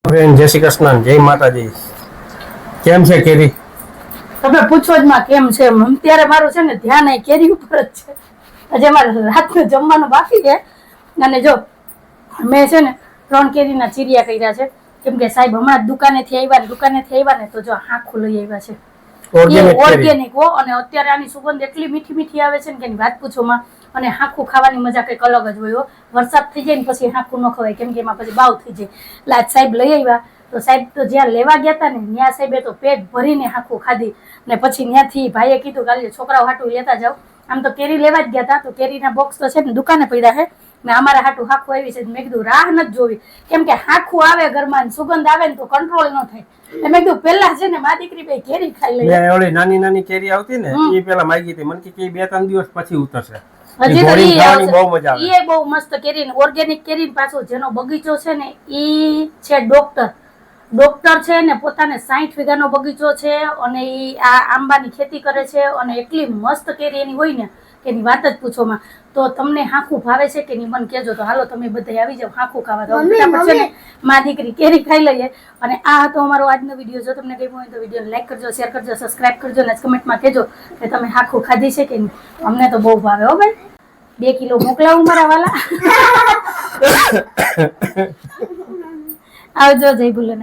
Friend જય શ્રી કૃષ્ણ, જય માતાજી. કેમ છે કેરી? તમે પૂછો જ માં કેમ છે. અત્યારે મારું છે ને ધ્યાન એ કેરી ઉપર જ છે. આજે મારે રાતનું જમવાનું બાકી છે અને જો મેં છે ને 3 કેરીના ચીરિયા કર્યા છે કેમ કે સાહેબ હમણાં દુકાનેથી આવ્યા ને તો જો આખું લઈ આવ્યા છે ઓર્ગેનિક હો. અને અત્યારે આની સુગંધ એટલી મીઠી મીઠી આવે છે ને કે એની વાત પૂછો માં. અને હાંખું ખાવાની મજા કંઈક અલગ જ હોય. વરસાદ થઈ જાય ને પછી હાંખું ન ખવાય કેમ કે એમાં પછી બાવ થઈ જાય. એટલે આજ સાહેબ લઈ આવ્યા તો સાહેબ તો જ્યાં લેવા ગયા હતા ને ત્યાં સાહેબે તો પેટ ભરીને હાંખું ખાધી. ને પછી ત્યાંથી ભાઈએ કીધું કે છોકરાઓ હાટું લેતા જાવ. આમ તો કેરી લેવા જ ગયા હતા તો કેરીના બોક્સ તો છે ને દુકાને પડ્યા છે ને અમારા હાટું હાંખું આવી છે. મેં કીધું રાહ નથી જોવી કેમ કે હાંખું આવે ઘરમાં સુગંધ આવે ને તો કંટ્રોલ ન થાય. મેં કીધું પેલા છે ને મા દીકરી ભાઈ કેરી ખાઈ લઈએ. મેં ઓલી નાની નાની કેરી આવતી ને એ પેલા માંગી હતી. મને કે 2-3 દિવસ પછી ઉતરશે. હજી તો ખાવાની બહુ મજા આવે. એ બહુ મસ્ત કેરી ઓર્ગેનિક કેરી પાછો જેનો બગીચો છે ને ઈ છે ડોક્ટર છે ને પોતાને 60 વીઘાનો બગીચો છે અને ઈ આ આંબાની ખેતી કરે છે અને એટલી મસ્ત કેરી એની હોય ને કે એની વાત જ પૂછોમાં. તો તમને હાંખું ભાવે છે કે નહીં મને કહેજો. તો હાલો તમે બધા આવી જાવ હાંખું ખાવા. તો ફટાફટ છે ને મા દીકરી કેરી ખાઈ લઈએ. અને આ હતો અમારો આજનો વિડીયો. જો તમને ગમ્યો હોય તો વિડીયોને લાઈક કરજો, શેર કરજો, સબસ્ક્રાઇબ કરજો અને કમેન્ટમાં કહેજો કે તમે હાંખું ખાધી છે કે નહીં. અમને તો બહુ ભાવે હો ભાઈ. 2 કિલો મોકલાવું મારા વાલા. આવજો જય ભોલેનાથ.